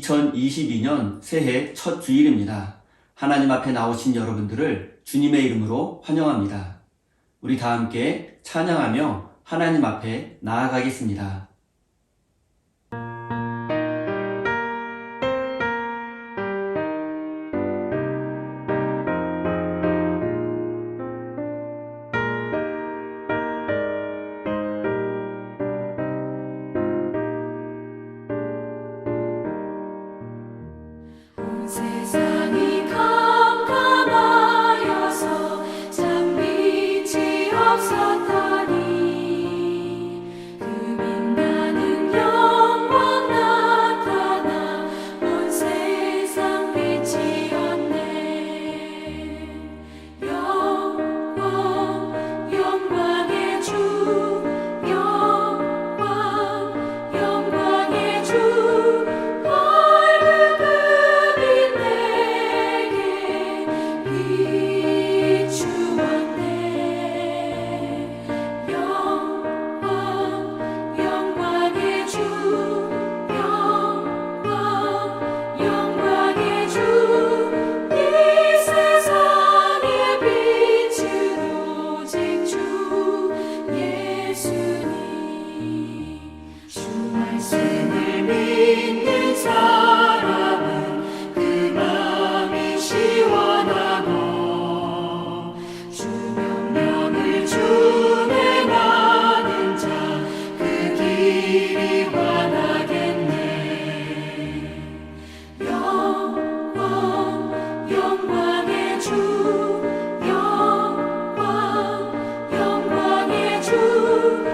2022년 새해 첫 주일입니다. 하나님 앞에 나오신 여러분들을 주님의 이름으로 환영합니다. 우리 다 함께 찬양하며 하나님 앞에 나아가겠습니다. 세상이 캄캄하여서 참 빛이 없었다니 그 빛나는 영광 나타나 온 세상 빛이었네. 영광의 주, 영광의 주, 말씀을 믿는 사람은 그 마음이 시원하고 주 명령을 준행하는 자 그 길이 환하겠네. 영광의 주, 영광의 주,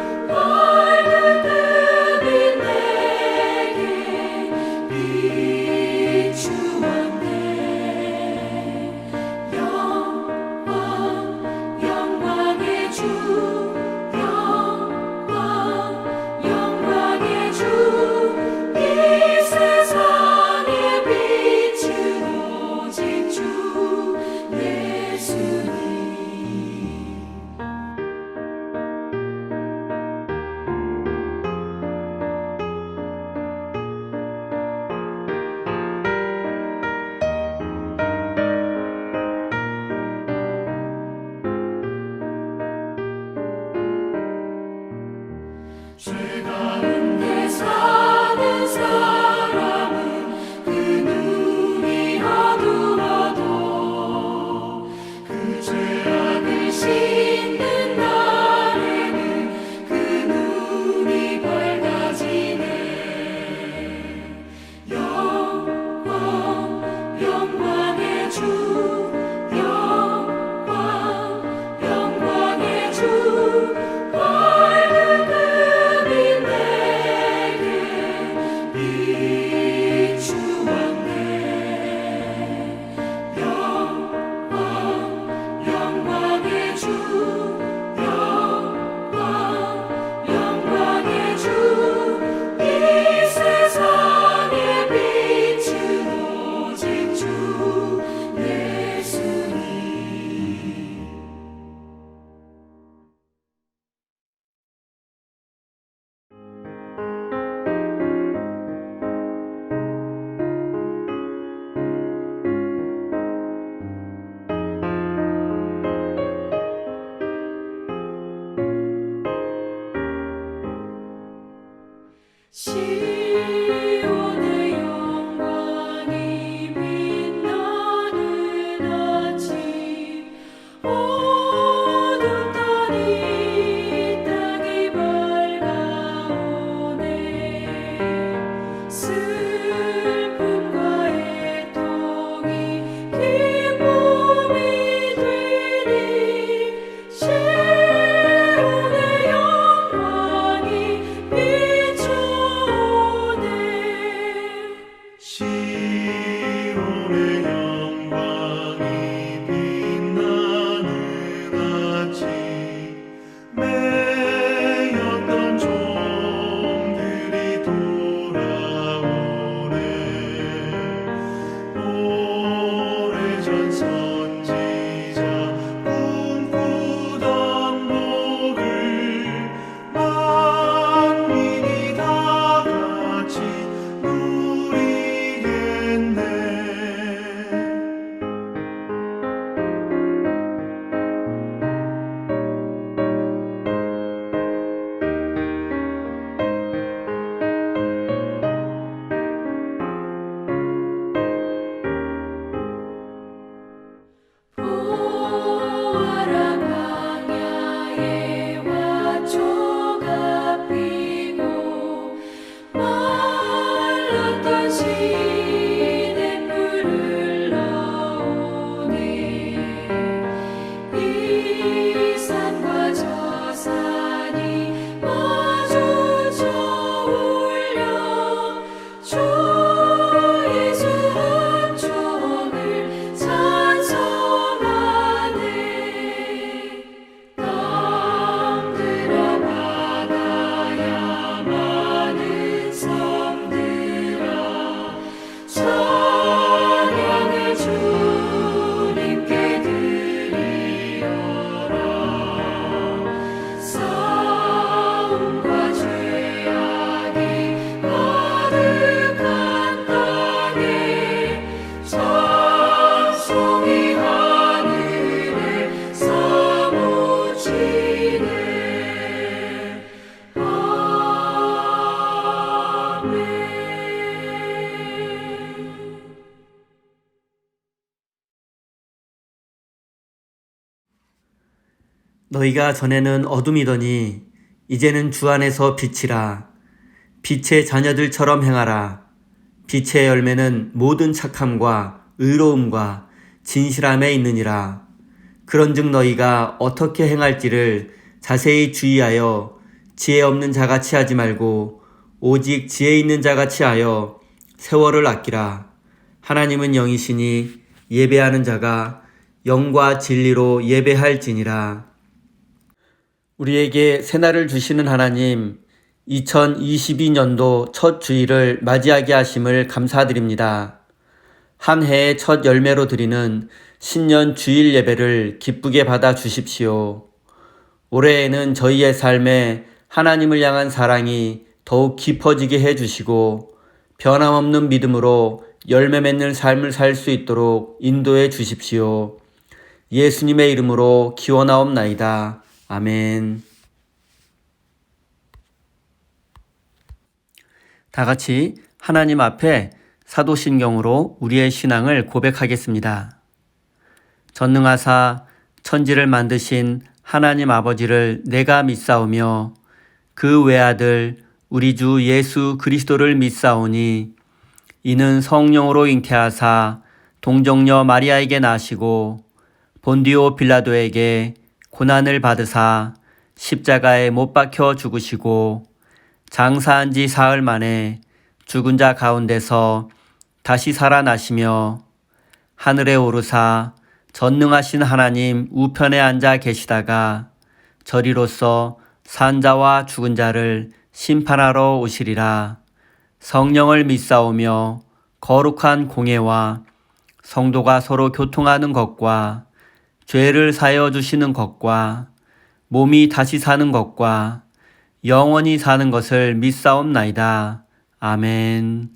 죄 가운데 사는 사람은 그 눈이 어두워도 그 죄악을 씻는 날에는 그 눈이 밝아지네. 영광의 주, 영광의 주, 시온의 영광이 빛나는 아침, 어둡더니 땅이 밝아오네. 슬픔과 애통이 기쁨이 되니 시온의 영광이 시온의 영광이 빛나는 아침, 매였던 종들이 돌아오네. 오래전 선지자 꿈꾸던 복을 만민이 다 같이 누리게 너희가 전에는 어둠이더니 이제는 주 안에서 빛이라. 빛의 자녀들처럼 행하라. 빛의 열매는 모든 착함과 의로움과 진실함에 있느니라. 그런즉 너희가 어떻게 행할지를 자세히 주의하여 지혜 없는 자같이 하지 말고 오직 지혜 있는 자같이 하여 세월을 아끼라. 하나님은 영이시니 예배하는 자가 영과 진리로 예배할지니라. 우리에게 새날을 주시는 하나님, 2022년도 첫 주일을 맞이하게 하심을 감사드립니다. 한 해의 첫 열매로 드리는 신년 주일 예배를 기쁘게 받아 주십시오. 올해에는 저희의 삶에 하나님을 향한 사랑이 더욱 깊어지게 해주시고 변함없는 믿음으로 열매 맺는 삶을 살 수 있도록 인도해 주십시오. 예수님의 이름으로 기원하옵나이다. 아멘. 다 같이 하나님 앞에 사도신경으로 우리의 신앙을 고백하겠습니다. 전능하사 천지를 만드신 하나님 아버지를 내가 믿사오며 그 외아들 우리 주 예수 그리스도를 믿사오니 이는 성령으로 잉태하사 동정녀 마리아에게 나시고 본디오 빌라도에게 고난을 받으사 십자가에 못 박혀 죽으시고 장사한 지 사흘 만에 죽은 자 가운데서 다시 살아나시며 하늘에 오르사 전능하신 하나님 우편에 앉아 계시다가 저리로서 산 자와 죽은 자를 심판하러 오시리라. 성령을 믿사오며 거룩한 공예와 성도가 서로 교통하는 것과 죄를 사여 주시는 것과 몸이 다시 사는 것과 영원히 사는 것을 믿사옵나이다. 아멘.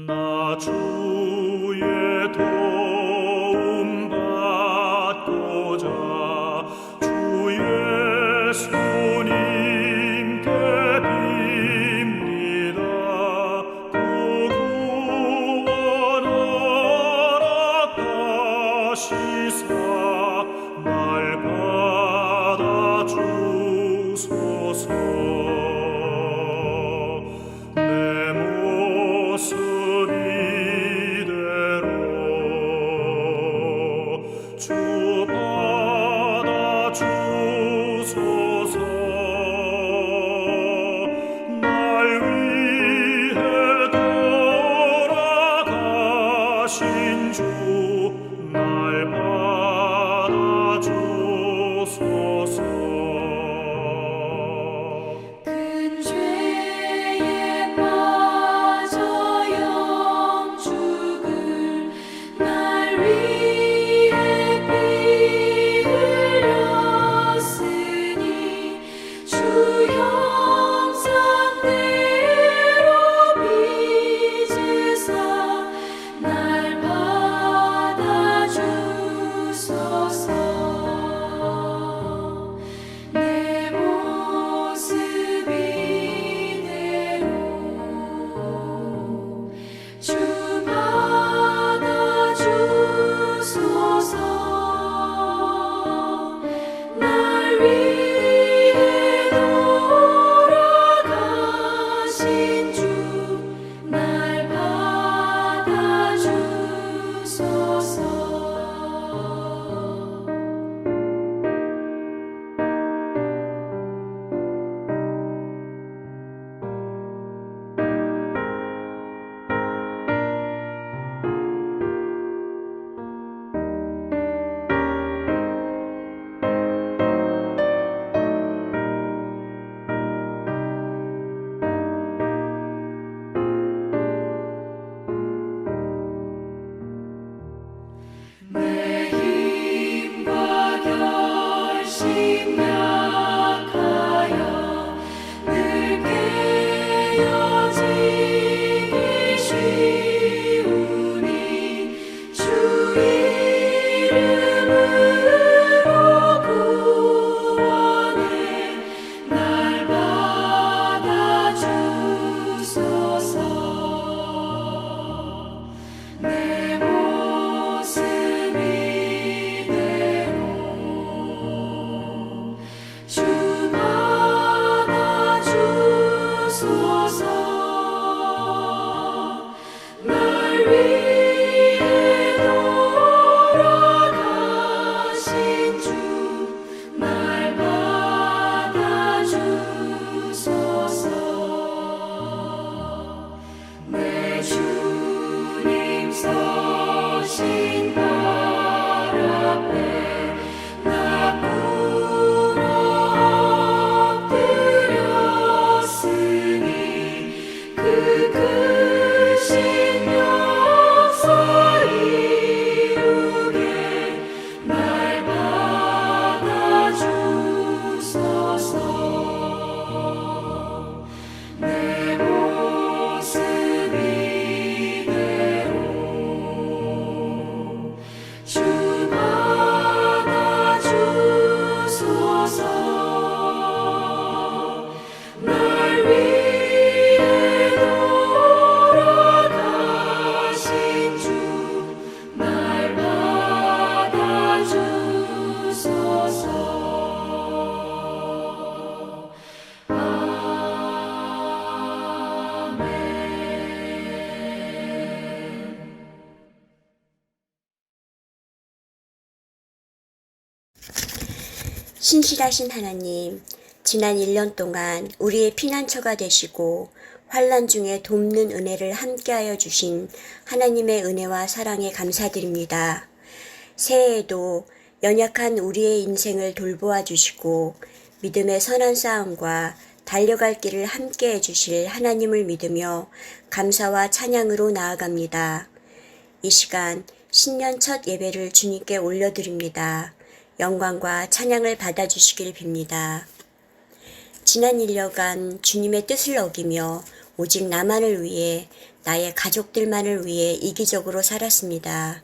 나 주의 도움 받고자 주 예수님께 빕니다. 그 구원하라 하시사 날 받아 주소서. 내 모습 이대로 주 받아 주소서. 날 위해 돌아가신 주 날 받아 주소서. 큰 죄에 빠져 영죽을 날 위해 피 흘렸으니 주 형상대로 빚으사 날 받아 주소서. 내 모습 이대로 주 받아 주소서. 날 위해 돌아가신 주 날 받아 주소서. 내 힘과 결심 약하여 앞에 나 꿇어 엎드렸으니 그 크신 역사 이루게 날 받아주소서. 내 모습 이대로 주 받아주소서. 날 위해 돌아가신 주 날 받아주소서. 아멘. 신실하신 하나님, 지난 1년 동안 우리의 피난처가 되시고 환난 중에 돕는 은혜를 함께하여 주신 하나님의 은혜와 사랑에 감사드립니다. 새해에도 연약한 우리의 인생을 돌보아 주시고 믿음의 선한 싸움과 달려갈 길을 함께해 주실 하나님을 믿으며 감사와 찬양으로 나아갑니다. 이 시간 신년 첫 예배를 주님께 올려드립니다. 영광과 찬양을 받아주시길 빕니다. 지난 1년간 주님의 뜻을 어기며 오직 나만을 위해, 나의 가족들만을 위해 이기적으로 살았습니다.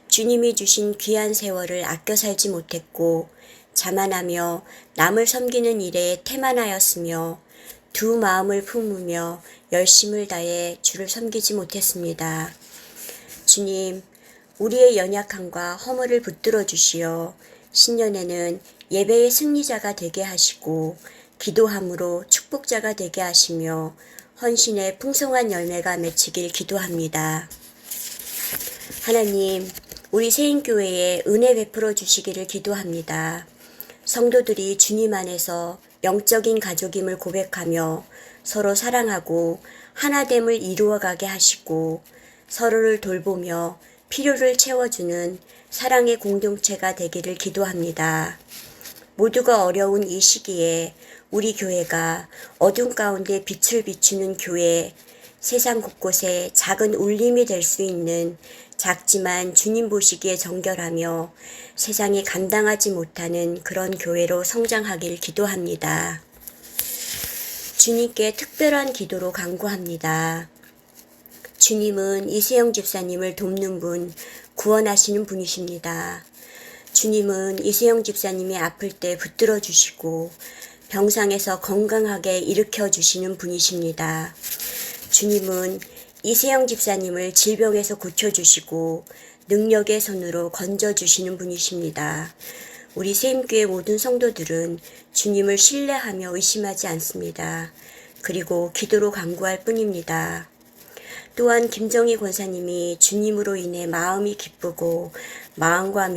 주님이 주신 귀한 세월을 아껴 살지 못했고 자만하며 남을 섬기는 일에 태만하였으며 두 마음을 품으며 열심을 다해 주를 섬기지 못했습니다. 주님, 우리의 연약함과 허물을 붙들어 주시어 신년에는 예배의 승리자가 되게 하시고 기도함으로 축복자가 되게 하시며 헌신의 풍성한 열매가 맺히길 기도합니다. 하나님, 우리 세인교회에 은혜 베풀어 주시기를 기도합니다. 성도들이 주님 안에서 영적인 가족임을 고백하며 서로 사랑하고 하나됨을 이루어가게 하시고 서로를 돌보며 필요를 채워주는 사랑의 공동체가 되기를 기도합니다. 모두가 어려운 이 시기에 우리 교회가 어둠 가운데 빛을 비추는 교회, 세상 곳곳에 작은 울림이 될 수 있는 작지만 주님 보시기에 정결하며 세상이 감당하지 못하는 그런 교회로 성장하길 기도합니다. 주님께 특별한 기도로 간구합니다. 주님은 이세영 집사님을 돕는 분, 구원하시는 분이십니다. 주님은 이세영 집사님이 아플 때 붙들어 주시고 병상에서 건강하게 일으켜 주시는 분이십니다. 주님은 이세영 집사님을 질병에서 고쳐주시고 능력의 손으로 건져주시는 분이십니다. 우리 세임교회 모든 성도들은 주님을 신뢰하며 의심하지 않습니다. 그리고 기도로 간구할 뿐입니다. 또한 김정희 권사님이 주님으로 인해 마음이 기쁘고 마음과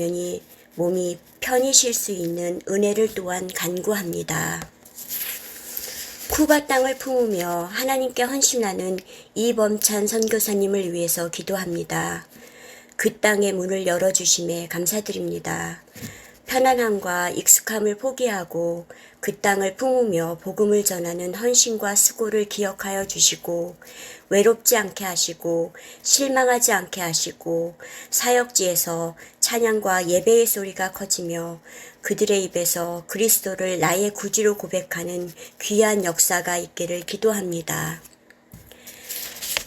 몸이 편히 쉴 수 있는 은혜를 또한 간구합니다. 쿠바 땅을 품으며 하나님께 헌신하는 이범찬 선교사님을 위해서 기도합니다. 그 땅의 문을 열어주심에 감사드립니다. 편안함과 익숙함을 포기하고 그 땅을 품으며 복음을 전하는 헌신과 수고를 기억하여 주시고 외롭지 않게 하시고 실망하지 않게 하시고 사역지에서 찬양과 예배의 소리가 커지며 그들의 입에서 그리스도를 나의 구주로 고백하는 귀한 역사가 있기를 기도합니다.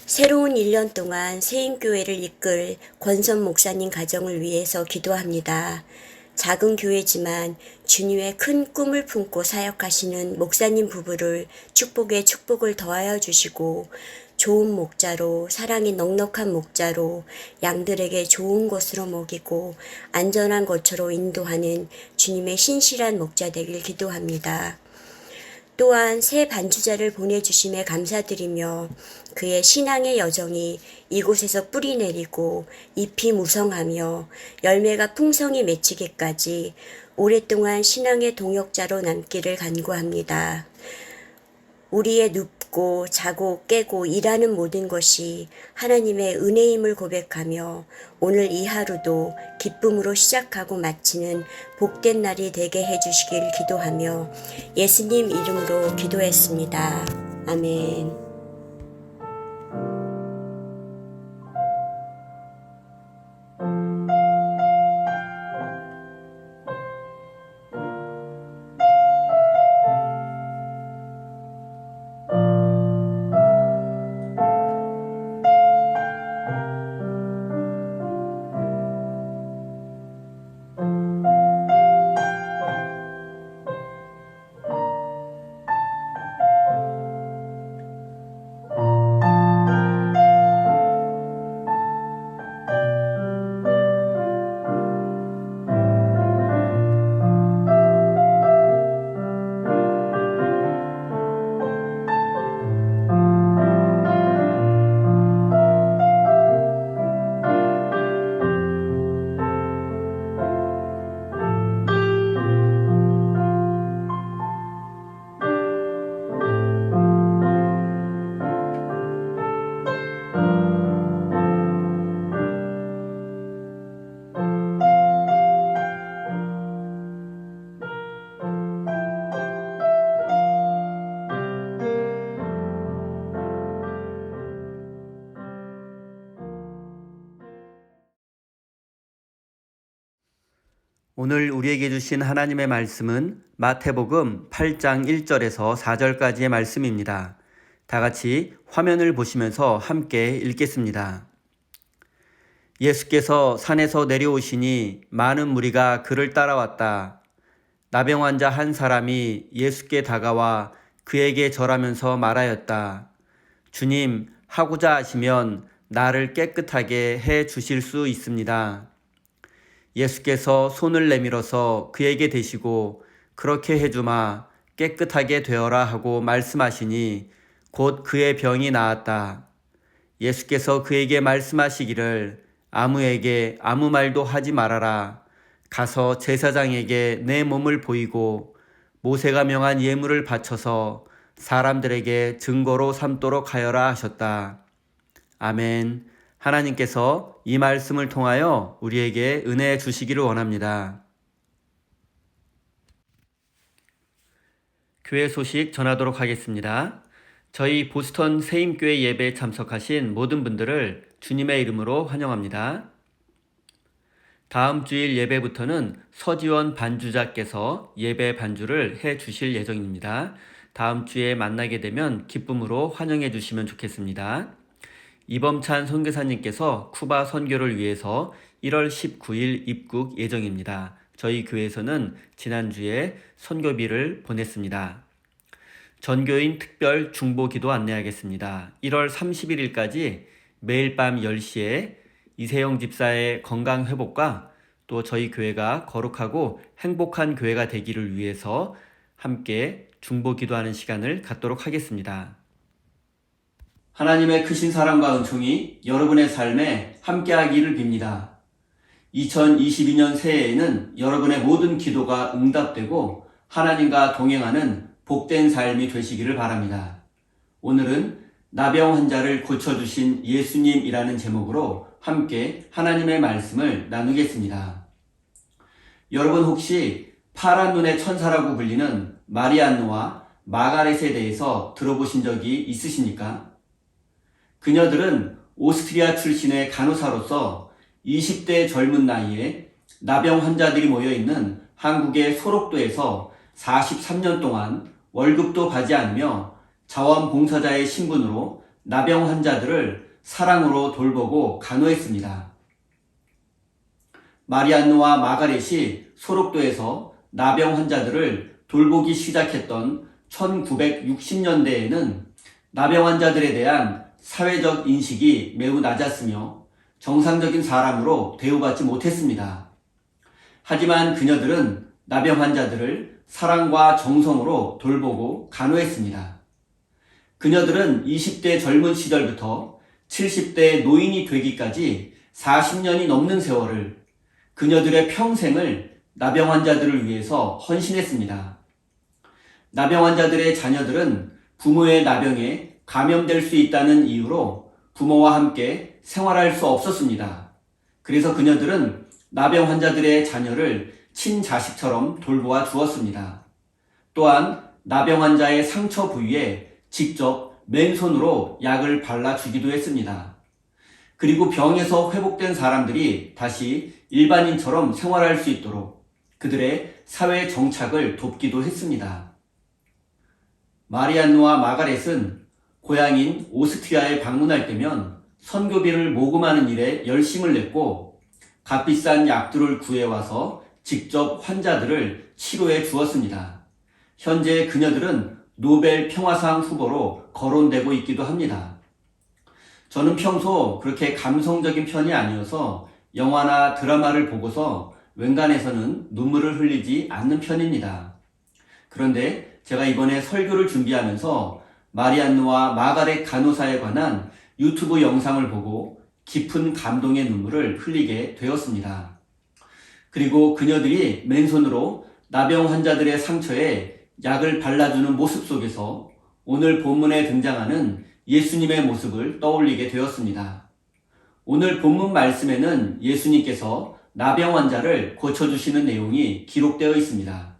새로운 1년 동안 세임교회를 이끌 권선 목사님 가정을 위해서 기도합니다. 작은 교회지만 주님의 큰 꿈을 품고 사역하시는 목사님 부부를 축복에 축복을 더하여 주시고 좋은 목자로, 사랑이 넉넉한 목자로 양들에게 좋은 것으로 먹이고 안전한 곳으로 인도하는 주님의 신실한 목자 되길 기도합니다. 또한 새 반주자를 보내주심에 감사드리며 그의 신앙의 여정이 이곳에서 뿌리 내리고 잎이 무성하며 열매가 풍성히 맺히기까지 오랫동안 신앙의 동역자로 남기를 간구합니다. 우리의 걷고 자고 깨고 일하는 모든 것이 하나님의 은혜임을 고백하며 오늘 이 하루도 기쁨으로 시작하고 마치는 복된 날이 되게 해주시길 기도하며 예수님 이름으로 기도했습니다. 아멘. 오늘 우리에게 주신 하나님의 말씀은 마태복음 8장 1절에서 4절까지의 말씀입니다. 다 같이 화면을 보시면서 함께 읽겠습니다. 예수께서 산에서 내려오시니 많은 무리가 그를 따라왔다. 나병 환자 한 사람이 예수께 다가와 그에게 절하면서 말하였다. 주님, 하고자 하시면 나를 깨끗하게 해 주실 수 있습니다. 예수께서 손을 내밀어서 그에게 대시고 그렇게 해주마 깨끗하게 되어라 하고 말씀하시니 곧 그의 병이 나았다. 예수께서 그에게 말씀하시기를 아무에게 아무 말도 하지 말아라. 가서 제사장에게 내 몸을 보이고 모세가 명한 예물을 바쳐서 사람들에게 증거로 삼도록 하여라 하셨다. 아멘. 하나님께서 이 말씀을 통하여 우리에게 은혜 주시기를 원합니다. 교회 소식 전하도록 하겠습니다. 저희 보스턴 세임교회 예배에 참석하신 모든 분들을 주님의 이름으로 환영합니다. 다음 주일 예배부터는 서지원 반주자께서 예배 반주를 해 주실 예정입니다. 다음 주에 만나게 되면 기쁨으로 환영해 주시면 좋겠습니다. 이범찬 선교사님께서 쿠바 선교를 위해서 1월 19일 입국 예정입니다. 저희 교회에서는 지난주에 선교비를 보냈습니다. 전교인 특별 중보기도 안내하겠습니다. 1월 31일까지 매일 밤 10시에 이세영 집사의 건강 회복과 또 저희 교회가 거룩하고 행복한 교회가 되기를 위해서 함께 중보기도하는 시간을 갖도록 하겠습니다. 하나님의 크신 사랑과 은총이 여러분의 삶에 함께하기를 빕니다. 2022년 새해에는 여러분의 모든 기도가 응답되고 하나님과 동행하는 복된 삶이 되시기를 바랍니다. 오늘은 나병 환자를 고쳐주신 예수님이라는 제목으로 함께 하나님의 말씀을 나누겠습니다. 여러분 혹시 파란 눈의 천사라고 불리는 마리안누와 마가렛에 대해서 들어보신 적이 있으십니까? 그녀들은 오스트리아 출신의 간호사로서 20대 젊은 나이에 나병 환자들이 모여있는 한국의 소록도에서 43년 동안 월급도 받지 않으며 자원봉사자의 신분으로 나병 환자들을 사랑으로 돌보고 간호했습니다. 마리안누와 마가렛이 소록도에서 나병 환자들을 돌보기 시작했던 1960년대에는 나병 환자들에 대한 사회적 인식이 매우 낮았으며 정상적인 사람으로 대우받지 못했습니다. 하지만 그녀들은 나병 환자들을 사랑과 정성으로 돌보고 간호했습니다. 그녀들은 20대 젊은 시절부터 70대 노인이 되기까지 40년이 넘는 세월을 그녀들의 평생을 나병 환자들을 위해서 헌신했습니다. 나병 환자들의 자녀들은 부모의 나병에 감염될 수 있다는 이유로 부모와 함께 생활할 수 없었습니다. 그래서 그녀들은 나병 환자들의 자녀를 친자식처럼 돌보아 주었습니다. 또한 나병 환자의 상처 부위에 직접 맨손으로 약을 발라주기도 했습니다. 그리고 병에서 회복된 사람들이 다시 일반인처럼 생활할 수 있도록 그들의 사회 정착을 돕기도 했습니다. 마리안누와 마가렛은 고향인 오스트리아에 방문할 때면 선교비를 모금하는 일에 열심을 냈고 값비싼 약들을 구해와서 직접 환자들을 치료해 주었습니다. 현재 그녀들은 노벨 평화상 후보로 거론되고 있기도 합니다. 저는 평소 그렇게 감성적인 편이 아니어서 영화나 드라마를 보고서 웬간해서는 눈물을 흘리지 않는 편입니다. 그런데 제가 이번에 설교를 준비하면서 마리안누와 마가렛 간호사에 관한 유튜브 영상을 보고 깊은 감동의 눈물을 흘리게 되었습니다. 그리고 그녀들이 맨손으로 나병 환자들의 상처에 약을 발라주는 모습 속에서 오늘 본문에 등장하는 예수님의 모습을 떠올리게 되었습니다. 오늘 본문 말씀에는 예수님께서 나병 환자를 고쳐주시는 내용이 기록되어 있습니다.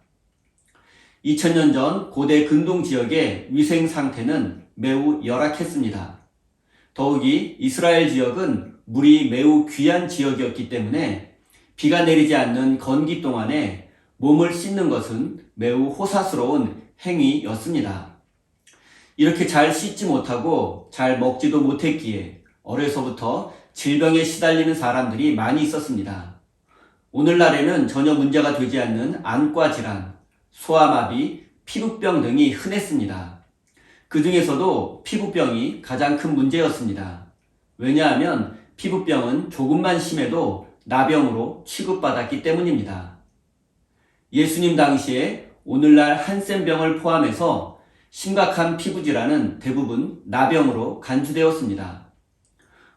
2000년 전 고대 근동 지역의 위생 상태는 매우 열악했습니다. 더욱이 이스라엘 지역은 물이 매우 귀한 지역이었기 때문에 비가 내리지 않는 건기 동안에 몸을 씻는 것은 매우 호사스러운 행위였습니다. 이렇게 잘 씻지 못하고 잘 먹지도 못했기에 어려서부터 질병에 시달리는 사람들이 많이 있었습니다. 오늘날에는 전혀 문제가 되지 않는 안과 질환, 소아마비, 피부병 등이 흔했습니다. 그 중에서도 피부병이 가장 큰 문제였습니다. 왜냐하면 피부병은 조금만 심해도 나병으로 취급받았기 때문입니다. 예수님 당시에 오늘날 한센병을 포함해서 심각한 피부질환은 대부분 나병으로 간주되었습니다.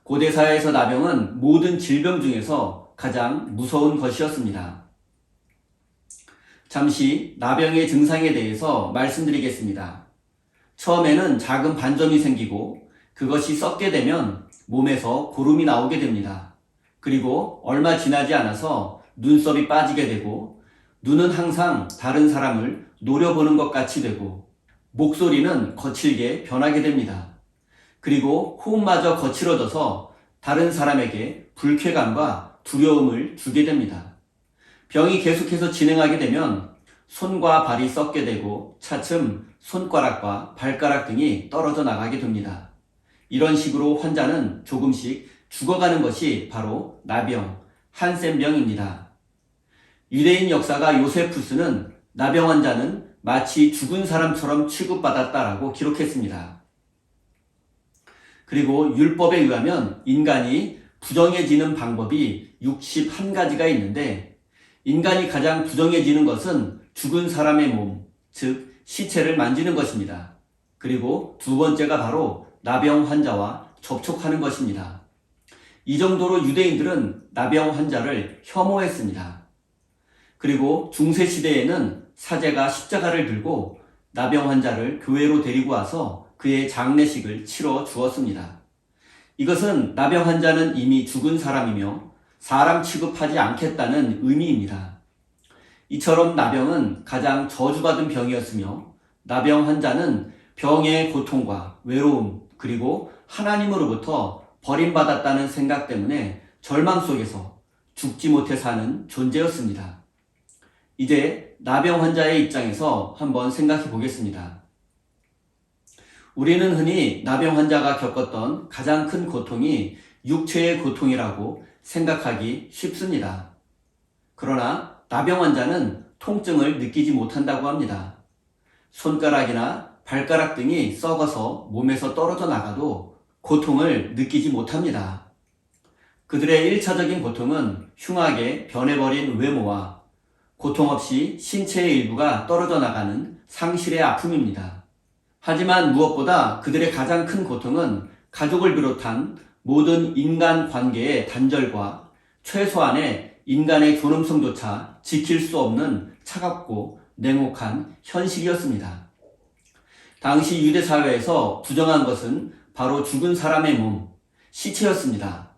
고대사회에서 나병은 모든 질병 중에서 가장 무서운 것이었습니다. 잠시 나병의 증상에 대해서 말씀드리겠습니다. 처음에는 작은 반점이 생기고 그것이 썩게 되면 몸에서 고름이 나오게 됩니다. 그리고 얼마 지나지 않아서 눈썹이 빠지게 되고 눈은 항상 다른 사람을 노려보는 것 같이 되고 목소리는 거칠게 변하게 됩니다. 그리고 호흡마저 거칠어져서 다른 사람에게 불쾌감과 두려움을 주게 됩니다. 병이 계속해서 진행하게 되면 손과 발이 썩게 되고 차츰 손가락과 발가락 등이 떨어져 나가게 됩니다. 이런 식으로 환자는 조금씩 죽어가는 것이 바로 나병, 한센병입니다. 유대인 역사가 요세푸스는 나병 환자는 마치 죽은 사람처럼 취급받았다라고 기록했습니다. 그리고 율법에 의하면 인간이 부정해지는 방법이 61가지가 있는데 인간이 가장 부정해지는 것은 죽은 사람의 몸, 즉 시체를 만지는 것입니다. 그리고 두 번째가 바로 나병 환자와 접촉하는 것입니다. 이 정도로 유대인들은 나병 환자를 혐오했습니다. 그리고 중세시대에는 사제가 십자가를 들고 나병 환자를 교회로 데리고 와서 그의 장례식을 치러 주었습니다. 이것은 나병 환자는 이미 죽은 사람이며 사람 취급하지 않겠다는 의미입니다. 이처럼 나병은 가장 저주받은 병이었으며 나병 환자는 병의 고통과 외로움 그리고 하나님으로부터 버림받았다는 생각 때문에 절망 속에서 죽지 못해 사는 존재였습니다. 이제 나병 환자의 입장에서 한번 생각해 보겠습니다. 우리는 흔히 나병 환자가 겪었던 가장 큰 고통이 육체의 고통이라고 생각하기 쉽습니다. 그러나 나병 환자는 통증을 느끼지 못한다고 합니다. 손가락이나 발가락 등이 썩어서 몸에서 떨어져 나가도 고통을 느끼지 못합니다. 그들의 1차적인 고통은 흉하게 변해버린 외모와 고통 없이 신체의 일부가 떨어져 나가는 상실의 아픔입니다. 하지만 무엇보다 그들의 가장 큰 고통은 가족을 비롯한 모든 인간 관계의 단절과 최소한의 인간의 존엄성조차 지킬 수 없는 차갑고 냉혹한 현실이었습니다. 당시 유대 사회에서 부정한 것은 바로 죽은 사람의 몸, 시체였습니다.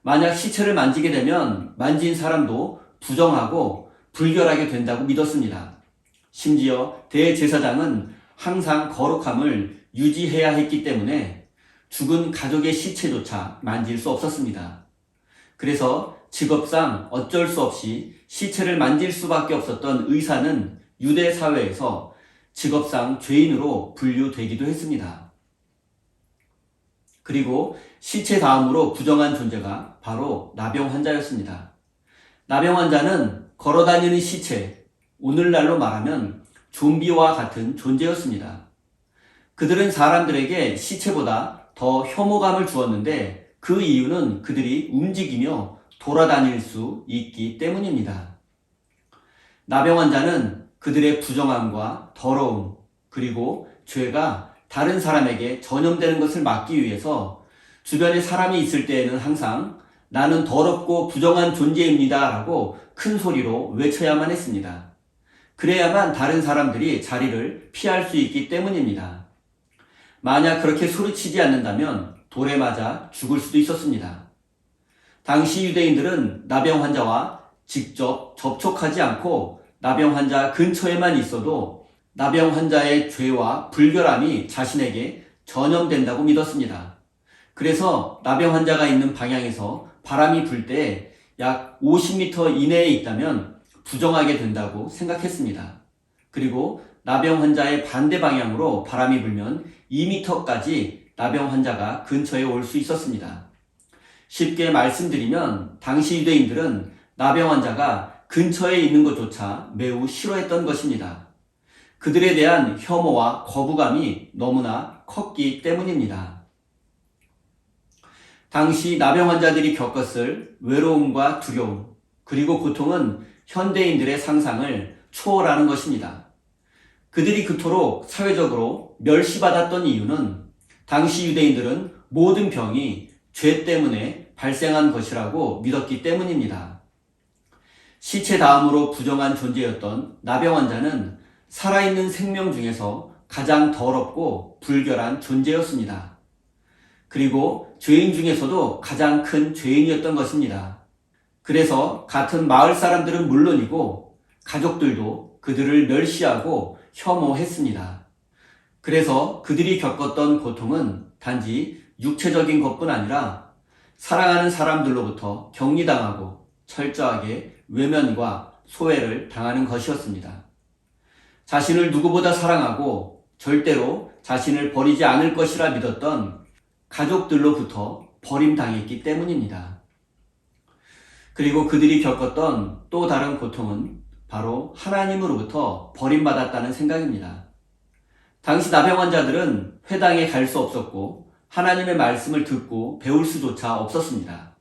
만약 시체를 만지게 되면 만진 사람도 부정하고 불결하게 된다고 믿었습니다. 심지어 대제사장은 항상 거룩함을 유지해야 했기 때문에 죽은 가족의 시체조차 만질 수 없었습니다. 그래서 직업상 어쩔 수 없이 시체를 만질 수밖에 없었던 의사는 유대 사회에서 직업상 죄인으로 분류되기도 했습니다. 그리고 시체 다음으로 부정한 존재가 바로 나병 환자였습니다. 나병 환자는 걸어다니는 시체, 오늘날로 말하면 좀비와 같은 존재였습니다. 그들은 사람들에게 시체보다 더 혐오감을 주었는데 그 이유는 그들이 움직이며 돌아다닐 수 있기 때문입니다. 나병 환자는 그들의 부정함과 더러움, 그리고 죄가 다른 사람에게 전염되는 것을 막기 위해서 주변에 사람이 있을 때에는 항상 나는 더럽고 부정한 존재입니다 라고 큰 소리로 외쳐야만 했습니다. 그래야만 다른 사람들이 자리를 피할 수 있기 때문입니다. 만약 그렇게 소리치지 않는다면 돌에 맞아 죽을 수도 있었습니다. 당시 유대인들은 나병 환자와 직접 접촉하지 않고 나병 환자 근처에만 있어도 나병 환자의 죄와 불결함이 자신에게 전염된다고 믿었습니다. 그래서 나병 환자가 있는 방향에서 바람이 불 때 약 50m 이내에 있다면 부정하게 된다고 생각했습니다. 그리고 나병 환자의 반대 방향으로 바람이 불면 2m까지 나병 환자가 근처에 올 수 있었습니다. 쉽게 말씀드리면 당시 유대인들은 나병 환자가 근처에 있는 것조차 매우 싫어했던 것입니다. 그들에 대한 혐오와 거부감이 너무나 컸기 때문입니다. 당시 나병 환자들이 겪었을 외로움과 두려움, 그리고 고통은 현대인들의 상상을 초월하는 것입니다. 그들이 그토록 사회적으로 멸시받았던 이유는 당시 유대인들은 모든 병이 죄 때문에 발생한 것이라고 믿었기 때문입니다. 시체 다음으로 부정한 존재였던 나병 환자는 살아있는 생명 중에서 가장 더럽고 불결한 존재였습니다. 그리고 죄인 중에서도 가장 큰 죄인이었던 것입니다. 그래서 같은 마을 사람들은 물론이고 가족들도 그들을 멸시하고 혐오했습니다. 그래서 그들이 겪었던 고통은 단지 육체적인 것뿐 아니라 사랑하는 사람들로부터 격리당하고 철저하게 외면과 소외를 당하는 것이었습니다. 자신을 누구보다 사랑하고 절대로 자신을 버리지 않을 것이라 믿었던 가족들로부터 버림당했기 때문입니다. 그리고 그들이 겪었던 또 다른 고통은 바로 하나님으로부터 버림받았다는 생각입니다. 당시 나병 환자들은 회당에 갈 수 없었고 하나님의 말씀을 듣고 배울 수조차 없었습니다.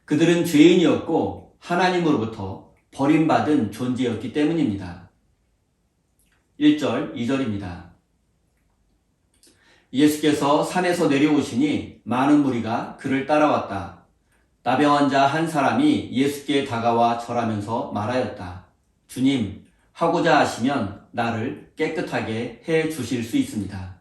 그들은 죄인이었고 하나님으로부터 버림받은 존재였기 때문입니다. 1절, 2절입니다. 예수께서 산에서 내려오시니 많은 무리가 그를 따라왔다. 나병 환자 한 사람이 예수께 다가와 절하면서 말하였다. 주님, 하고자 하시면 나를 깨끗하게 해 주실 수 있습니다.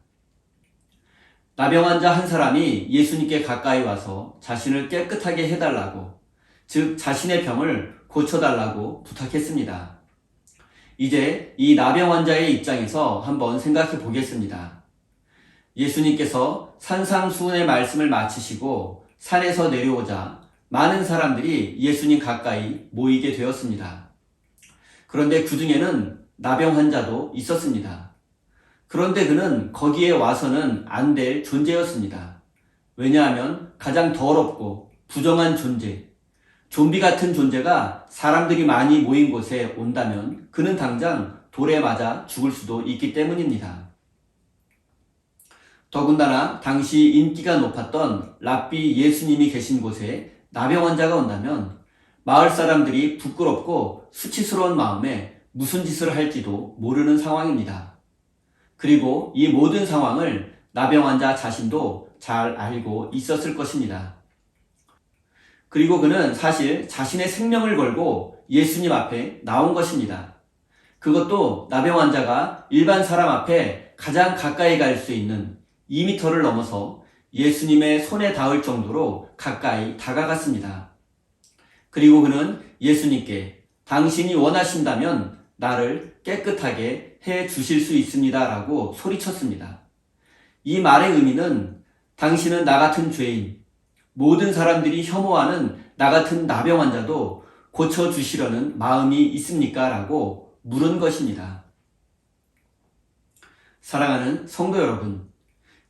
나병 환자 한 사람이 예수님께 가까이 와서 자신을 깨끗하게 해달라고, 즉 자신의 병을 고쳐달라고 부탁했습니다. 이제 이 나병 환자의 입장에서 한번 생각해 보겠습니다. 예수님께서 산상수훈의 말씀을 마치시고 산에서 내려오자 많은 사람들이 예수님 가까이 모이게 되었습니다. 그런데 그 중에는 나병 환자도 있었습니다. 그런데 그는 거기에 와서는 안 될 존재였습니다. 왜냐하면 가장 더럽고 부정한 존재, 좀비 같은 존재가 사람들이 많이 모인 곳에 온다면 그는 당장 돌에 맞아 죽을 수도 있기 때문입니다. 더군다나 당시 인기가 높았던 랍비 예수님이 계신 곳에 나병 환자가 온다면 마을 사람들이 부끄럽고 수치스러운 마음에 무슨 짓을 할지도 모르는 상황입니다. 그리고 이 모든 상황을 나병 환자 자신도 잘 알고 있었을 것입니다. 그리고 그는 사실 자신의 생명을 걸고 예수님 앞에 나온 것입니다. 그것도 나병 환자가 일반 사람 앞에 가장 가까이 갈 수 있는 2m를 넘어서 예수님의 손에 닿을 정도로 가까이 다가갔습니다. 그리고 그는 예수님께 당신이 원하신다면 나를 깨끗하게 해 주실 수 있습니다 라고 소리쳤습니다. 이 말의 의미는 당신은 나 같은 죄인, 모든 사람들이 혐오하는 나 같은 나병 환자도 고쳐주시려는 마음이 있습니까? 라고 물은 것입니다. 사랑하는 성도 여러분,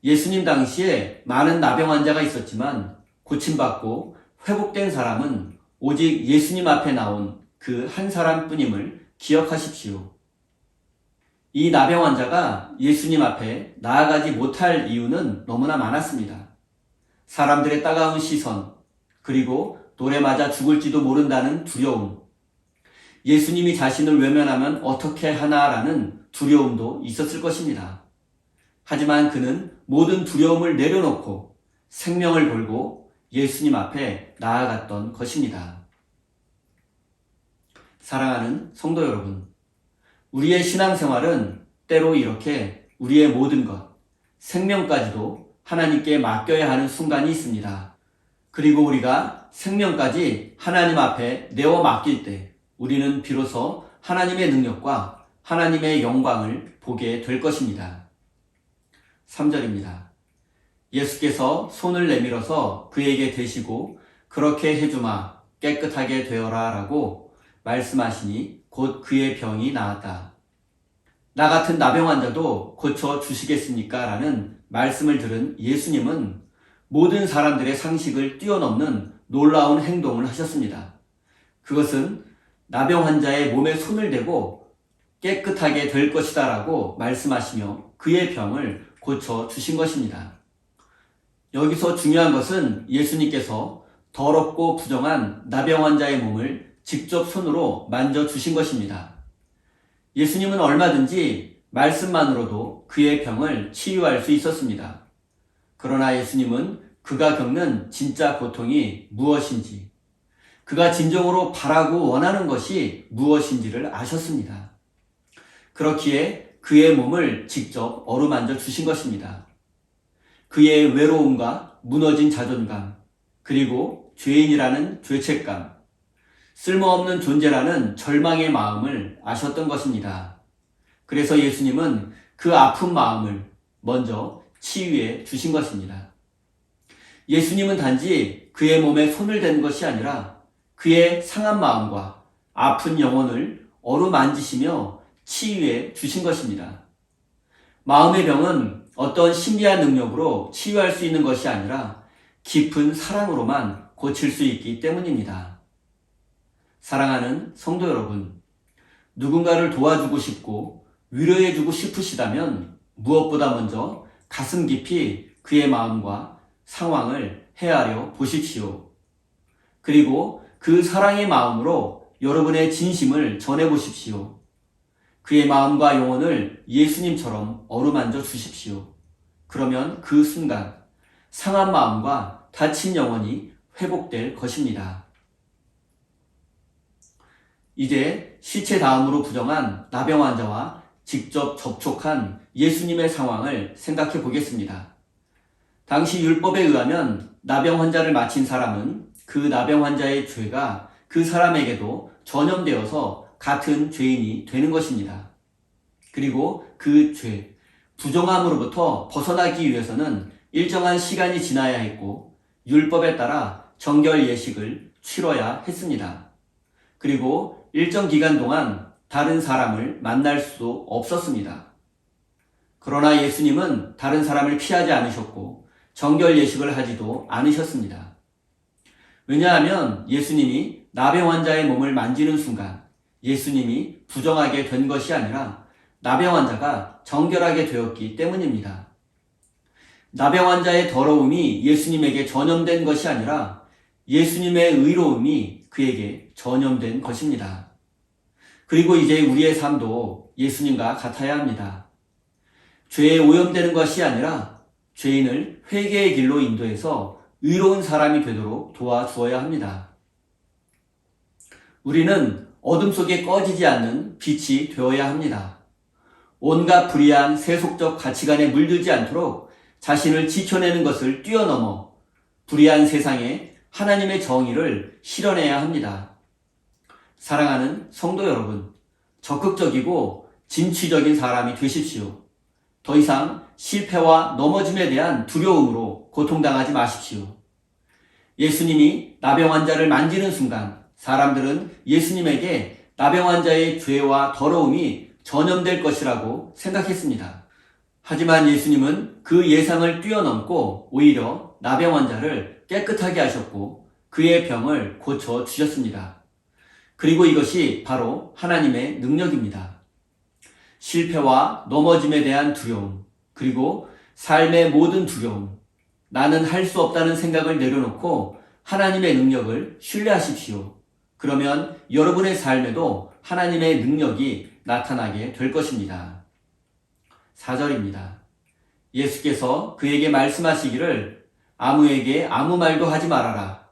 예수님 당시에 많은 나병 환자가 있었지만 고침받고 회복된 사람은 오직 예수님 앞에 나온 그 한 사람뿐임을 기억하십시오. 이 나병 환자가 예수님 앞에 나아가지 못할 이유는 너무나 많았습니다. 사람들의 따가운 시선, 그리고 돌에 맞아 죽을지도 모른다는 두려움, 예수님이 자신을 외면하면 어떻게 하나라는 두려움도 있었을 것입니다. 하지만 그는 모든 두려움을 내려놓고 생명을 걸고 예수님 앞에 나아갔던 것입니다. 사랑하는 성도 여러분, 우리의 신앙생활은 때로 이렇게 우리의 모든 것, 생명까지도 하나님께 맡겨야 하는 순간이 있습니다. 그리고 우리가 생명까지 하나님 앞에 내어 맡길 때 우리는 비로소 하나님의 능력과 하나님의 영광을 보게 될 것입니다. 3절입니다. 예수께서 손을 내밀어서 그에게 대시고 그렇게 해주마 깨끗하게 되어라 라고 말씀하시니 곧 그의 병이 나았다. 나 같은 나병 환자도 고쳐 주시겠습니까? 라는 말씀을 들은 예수님은 모든 사람들의 상식을 뛰어넘는 놀라운 행동을 하셨습니다. 그것은 나병 환자의 몸에 손을 대고 깨끗하게 될 것이다 라고 말씀하시며 그의 병을 고쳐 주신 것입니다. 여기서 중요한 것은 예수님께서 더럽고 부정한 나병 환자의 몸을 직접 손으로 만져주신 것입니다. 예수님은 얼마든지 말씀만으로도 그의 병을 치유할 수 있었습니다. 그러나 예수님은 그가 겪는 진짜 고통이 무엇인지, 그가 진정으로 바라고 원하는 것이 무엇인지를 아셨습니다. 그렇기에 그의 몸을 직접 어루만져 주신 것입니다. 그의 외로움과 무너진 자존감, 그리고 죄인이라는 죄책감, 쓸모없는 존재라는 절망의 마음을 아셨던 것입니다. 그래서 예수님은 그 아픈 마음을 먼저 치유해 주신 것입니다. 예수님은 단지 그의 몸에 손을 댄 것이 아니라 그의 상한 마음과 아픈 영혼을 어루만지시며 치유해 주신 것입니다. 마음의 병은 어떤 신비한 능력으로 치유할 수 있는 것이 아니라 깊은 사랑으로만 고칠 수 있기 때문입니다. 사랑하는 성도 여러분, 누군가를 도와주고 싶고 위로해주고 싶으시다면 무엇보다 먼저 가슴 깊이 그의 마음과 상황을 헤아려 보십시오. 그리고 그 사랑의 마음으로 여러분의 진심을 전해보십시오. 그의 마음과 영혼을 예수님처럼 어루만져 주십시오. 그러면 그 순간 상한 마음과 다친 영혼이 회복될 것입니다. 이제 시체 다음으로 부정한 나병 환자와 직접 접촉한 예수님의 상황을 생각해 보겠습니다. 당시 율법에 의하면 나병 환자를 맞힌 사람은 그 나병 환자의 죄가 그 사람에게도 전염되어서 같은 죄인이 되는 것입니다. 그리고 그 죄, 부정함으로부터 벗어나기 위해서는 일정한 시간이 지나야 했고 율법에 따라 정결 예식을 치러야 했습니다. 그리고 일정 기간 동안 다른 사람을 만날 수도 없었습니다. 그러나 예수님은 다른 사람을 피하지 않으셨고 정결 예식을 하지도 않으셨습니다. 왜냐하면 예수님이 나병 환자의 몸을 만지는 순간 예수님이 부정하게 된 것이 아니라 나병 환자가 정결하게 되었기 때문입니다. 나병 환자의 더러움이 예수님에게 전염된 것이 아니라 예수님의 의로움이 그에게 전염된 것입니다. 그리고 이제 우리의 삶도 예수님과 같아야 합니다. 죄에 오염되는 것이 아니라 죄인을 회개의 길로 인도해서 의로운 사람이 되도록 도와주어야 합니다. 우리는 어둠 속에 꺼지지 않는 빛이 되어야 합니다. 온갖 불의한 세속적 가치관에 물들지 않도록 자신을 지켜내는 것을 뛰어넘어 불의한 세상에 하나님의 정의를 실현해야 합니다. 사랑하는 성도 여러분, 적극적이고 진취적인 사람이 되십시오. 더 이상 실패와 넘어짐에 대한 두려움으로 고통당하지 마십시오. 예수님이 나병 환자를 만지는 순간 사람들은 예수님에게 나병 환자의 죄와 더러움이 전염될 것이라고 생각했습니다. 하지만 예수님은 그 예상을 뛰어넘고 오히려 나병 환자를 깨끗하게 하셨고 그의 병을 고쳐 주셨습니다. 그리고 이것이 바로 하나님의 능력입니다. 실패와 넘어짐에 대한 두려움, 그리고 삶의 모든 두려움, 나는 할 수 없다는 생각을 내려놓고 하나님의 능력을 신뢰하십시오. 그러면 여러분의 삶에도 하나님의 능력이 나타나게 될 것입니다. 4절입니다. 예수께서 그에게 말씀하시기를 아무에게 아무 말도 하지 말아라.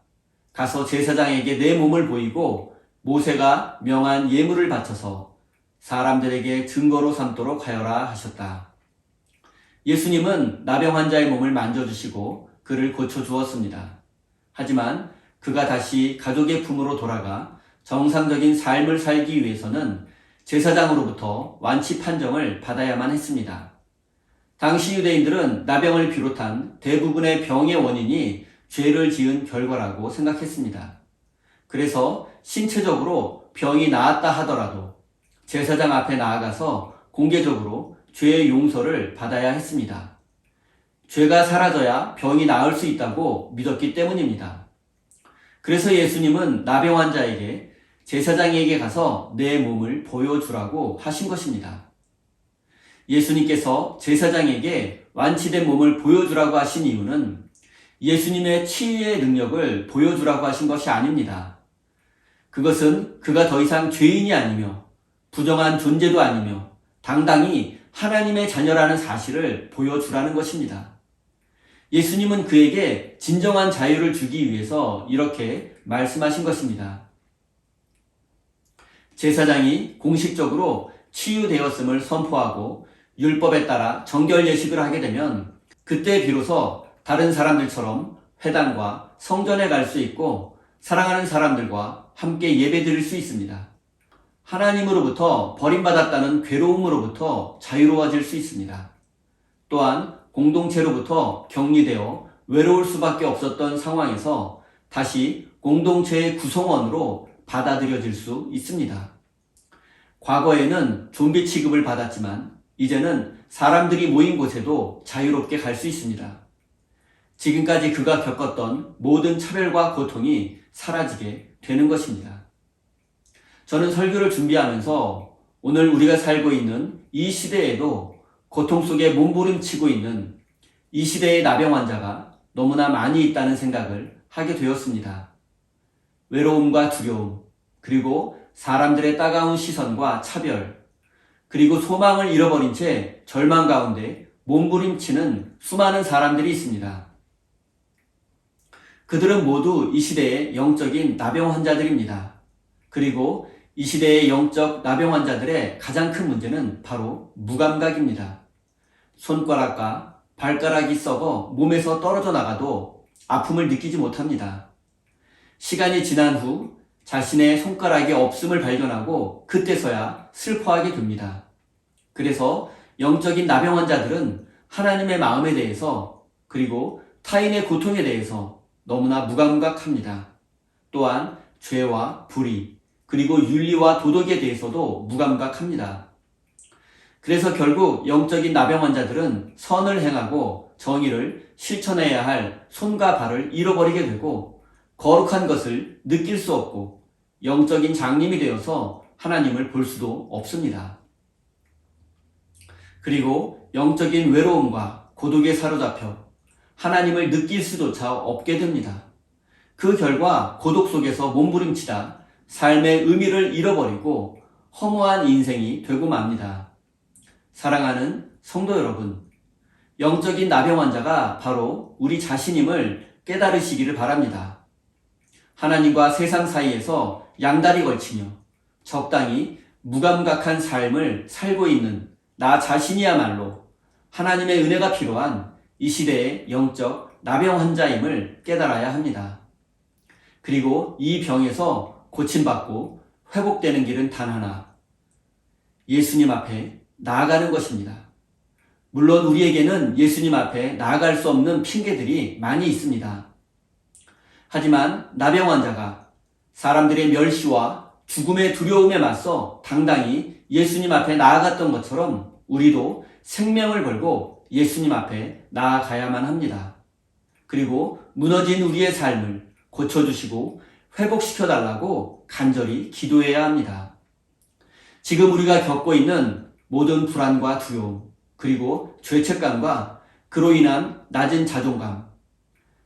가서 제사장에게 내 몸을 보이고 모세가 명한 예물을 바쳐서 사람들에게 증거로 삼도록 하여라 하셨다. 예수님은 나병 환자의 몸을 만져주시고 그를 고쳐주었습니다. 하지만 그가 다시 가족의 품으로 돌아가 정상적인 삶을 살기 위해서는 제사장으로부터 완치 판정을 받아야만 했습니다. 당시 유대인들은 나병을 비롯한 대부분의 병의 원인이 죄를 지은 결과라고 생각했습니다. 그래서 신체적으로 병이 나았다 하더라도 제사장 앞에 나아가서 공개적으로 죄의 용서를 받아야 했습니다. 죄가 사라져야 병이 나을 수 있다고 믿었기 때문입니다. 그래서 예수님은 나병 환자에게 제사장에게 가서 내 몸을 보여주라고 하신 것입니다. 예수님께서 제사장에게 완치된 몸을 보여주라고 하신 이유는 예수님의 치유의 능력을 보여주라고 하신 것이 아닙니다. 그것은 그가 더 이상 죄인이 아니며 부정한 존재도 아니며 당당히 하나님의 자녀라는 사실을 보여주라는 것입니다. 예수님은 그에게 진정한 자유를 주기 위해서 이렇게 말씀하신 것입니다. 제사장이 공식적으로 치유되었음을 선포하고 율법에 따라 정결 예식을 하게 되면 그때 비로소 다른 사람들처럼 회당과 성전에 갈 수 있고 사랑하는 사람들과 함께 예배드릴 수 있습니다. 하나님으로부터 버림받았다는 괴로움으로부터 자유로워질 수 있습니다. 또한 공동체로부터 격리되어 외로울 수밖에 없었던 상황에서 다시 공동체의 구성원으로 받아들여질 수 있습니다. 과거에는 좀비 취급을 받았지만 이제는 사람들이 모인 곳에도 자유롭게 갈 수 있습니다. 지금까지 그가 겪었던 모든 차별과 고통이 사라지게 되는 것입니다. 저는 설교를 준비하면서 오늘 우리가 살고 있는 이 시대에도 고통 속에 몸부림치고 있는 이 시대의 나병 환자가 너무나 많이 있다는 생각을 하게 되었습니다. 외로움과 두려움, 그리고 사람들의 따가운 시선과 차별, 그리고 소망을 잃어버린 채 절망 가운데 몸부림치는 수많은 사람들이 있습니다. 그들은 모두 이 시대의 영적인 나병 환자들입니다. 그리고 이 시대의 영적 나병 환자들의 가장 큰 문제는 바로 무감각입니다. 손가락과 발가락이 썩어 몸에서 떨어져 나가도 아픔을 느끼지 못합니다. 시간이 지난 후 자신의 손가락이 없음을 발견하고 그때서야 슬퍼하게 됩니다. 그래서 영적인 나병 환자들은 하나님의 마음에 대해서 그리고 타인의 고통에 대해서 너무나 무감각합니다. 또한 죄와 불의, 그리고 윤리와 도덕에 대해서도 무감각합니다. 그래서 결국 영적인 나병 환자들은 선을 행하고 정의를 실천해야 할 손과 발을 잃어버리게 되고 거룩한 것을 느낄 수 없고 영적인 장님이 되어서 하나님을 볼 수도 없습니다. 그리고 영적인 외로움과 고독에 사로잡혀 하나님을 느낄 수조차 없게 됩니다. 그 결과 고독 속에서 몸부림치다 삶의 의미를 잃어버리고 허무한 인생이 되고 맙니다. 사랑하는 성도 여러분, 영적인 나병 환자가 바로 우리 자신임을 깨달으시기를 바랍니다. 하나님과 세상 사이에서 양다리 걸치며 적당히 무감각한 삶을 살고 있는 나 자신이야말로 하나님의 은혜가 필요한 이 시대의 영적 나병 환자임을 깨달아야 합니다. 그리고 이 병에서 고침받고 회복되는 길은 단 하나, 예수님 앞에 나아가는 것입니다. 물론 우리에게는 예수님 앞에 나아갈 수 없는 핑계들이 많이 있습니다. 하지만 나병 환자가 사람들의 멸시와 죽음의 두려움에 맞서 당당히 예수님 앞에 나아갔던 것처럼 우리도 생명을 걸고 예수님 앞에 나아가야만 합니다. 그리고 무너진 우리의 삶을 고쳐주시고 회복시켜달라고 간절히 기도해야 합니다. 지금 우리가 겪고 있는 모든 불안과 두려움, 그리고 죄책감과 그로 인한 낮은 자존감,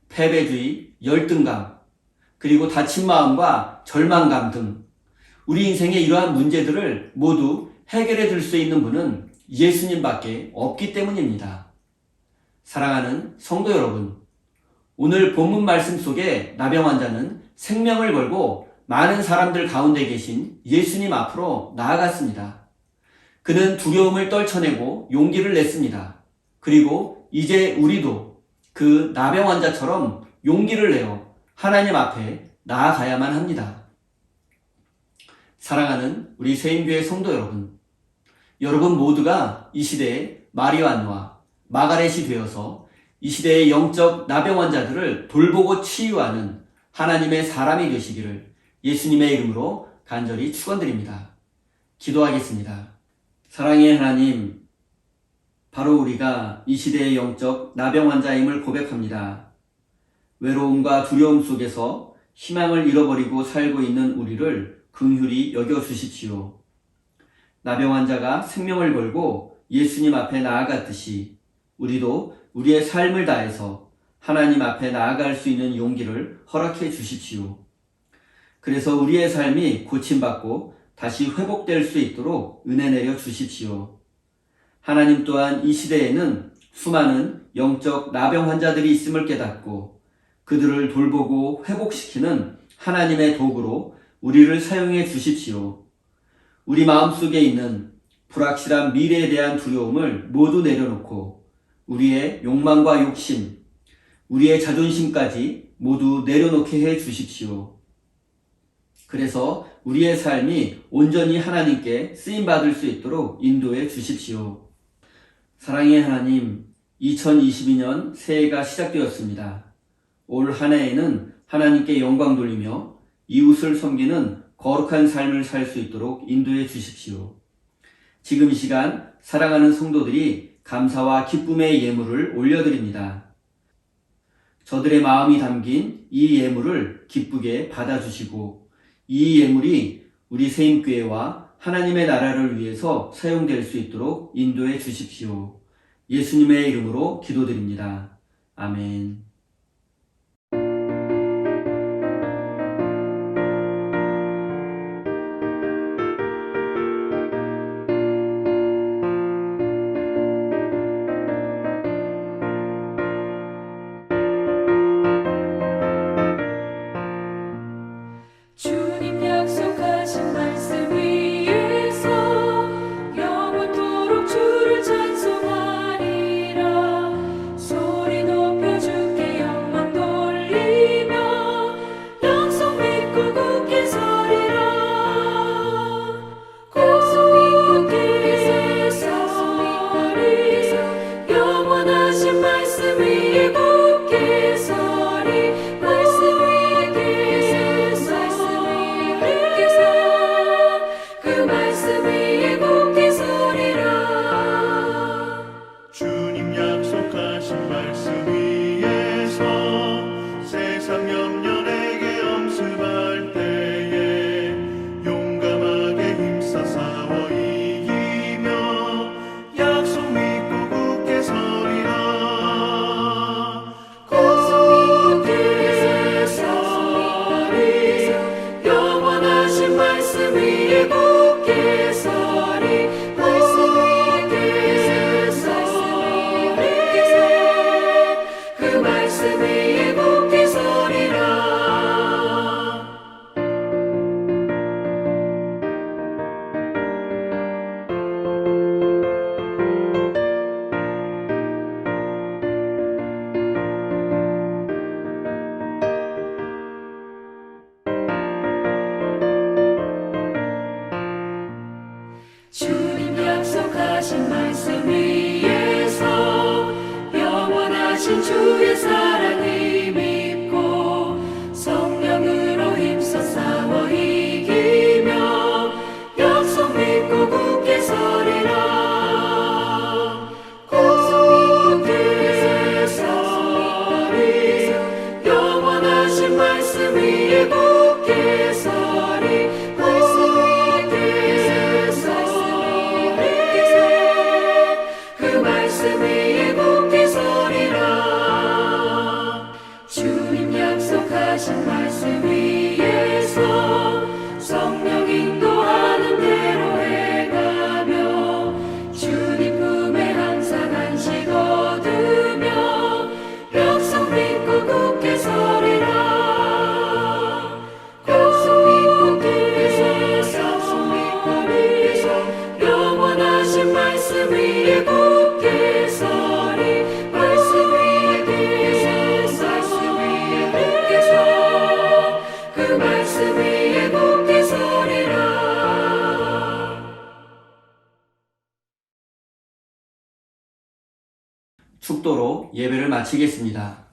패배주의, 열등감, 그리고 다친 마음과 절망감 등 우리 인생의 이러한 문제들을 모두 해결해 줄 수 있는 분은 예수님밖에 없기 때문입니다. 사랑하는 성도 여러분, 오늘 본문 말씀 속에 나병 환자는 생명을 걸고 많은 사람들 가운데 계신 예수님 앞으로 나아갔습니다. 그는 두려움을 떨쳐내고 용기를 냈습니다. 그리고 이제 우리도 그 나병 환자처럼 용기를 내어 하나님 앞에 나아가야만 합니다. 사랑하는 우리 세임교회 성도 여러분 모두가 이 시대에 마리안와 마가렛이 되어서 이 시대의 영적 나병 환자들을 돌보고 치유하는 하나님의 사람이 되시기를 예수님의 이름으로 간절히 축원드립니다. 기도하겠습니다. 사랑의 하나님, 바로 우리가 이 시대의 영적 나병 환자임을 고백합니다. 외로움과 두려움 속에서 희망을 잃어버리고 살고 있는 우리를 긍휼히 여겨주십시오. 나병 환자가 생명을 걸고 예수님 앞에 나아갔듯이 우리도 우리의 삶을 다해서 하나님 앞에 나아갈 수 있는 용기를 허락해 주십시오. 그래서 우리의 삶이 고침받고 다시 회복될 수 있도록 은혜 내려 주십시오. 하나님 또한 이 시대에는 수많은 영적 나병 환자들이 있음을 깨닫고 그들을 돌보고 회복시키는 하나님의 도구로 우리를 사용해 주십시오. 우리 마음속에 있는 불확실한 미래에 대한 두려움을 모두 내려놓고 우리의 욕망과 욕심, 우리의 자존심까지 모두 내려놓게 해 주십시오. 그래서 우리의 삶이 온전히 하나님께 쓰임받을 수 있도록 인도해 주십시오. 사랑의 하나님, 2022년 새해가 시작되었습니다. 올 한 해에는 하나님께 영광 돌리며 이웃을 섬기는 거룩한 삶을 살 수 있도록 인도해 주십시오. 지금 이 시간 사랑하는 성도들이 감사와 기쁨의 예물을 올려드립니다. 저들의 마음이 담긴 이 예물을 기쁘게 받아주시고 이 예물이 우리 세임교회와 하나님의 나라를 위해서 사용될 수 있도록 인도해 주십시오. 예수님의 이름으로 기도드립니다. 아멘. 주님 약속하신 말씀 위에서 영원토록 주를 찬송하리라. 소리 높여 주께 주님 약속하신 말씀 위에서 영원하신 주의 사랑을 믿고 성령으로 힘써 싸워 이기며 약속 믿고 굳게 서리라. 굳게 서리 영원하신 말씀 위에 굳게 서리. 그 말씀 위에 굳게 서리라. 주님 약속하신 말씀 위에서 성령 인도하는 대로 행하며 주님 품에 항상 안식 얻으며 약속 믿고 굳게 서리라. 약속 믿고 굳게 서 영원하신 말씀 위에 굳게 서리. 말씀 위에 굳게 서 그 말씀 위에 굳게 서리라. 축도로 예배를 마치겠습니다.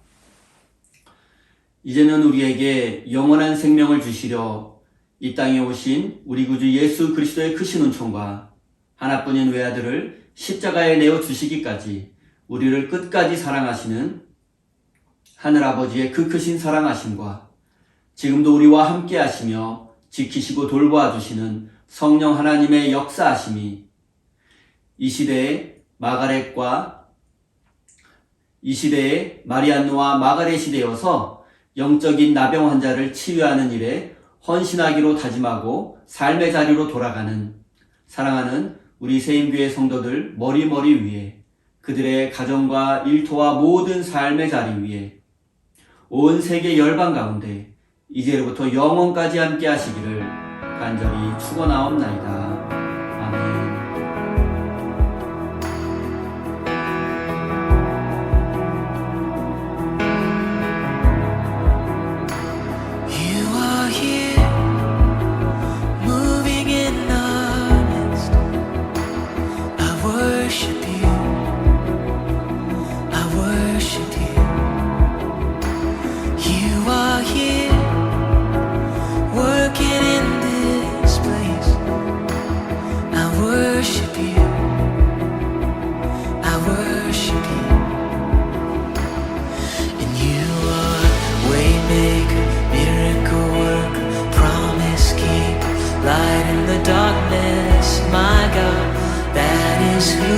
이제는 우리에게 영원한 생명을 주시려 이 땅에 오신 우리 구주 예수 그리스도의 크신 은총과 하나뿐인 외아들을 십자가에 내어 주시기까지 우리를 끝까지 사랑하시는 하늘아버지의 그 크신 사랑하심과 지금도 우리와 함께 하시며 지키시고 돌보아 주시는 성령 하나님의 역사하심이 이 시대에 마리안누와 마가렛이 되어서 영적인 나병 환자를 치유하는 일에 헌신하기로 다짐하고 삶의 자리로 돌아가는 사랑하는 우리 세임교회 성도들 머리머리 위에 그들의 가정과 일터와 모든 삶의 자리 위에 온 세계 열방 가운데 이제로부터 영원까지 함께 하시기를 간절히 축원하옵나이다. 아멘. You are here, moving in our midst. I worship you. I worship you. You are here, working in this place. I worship you. I worship you. And you are waymaker, miracle worker, promise keeper, light in the darkness. My God, that is who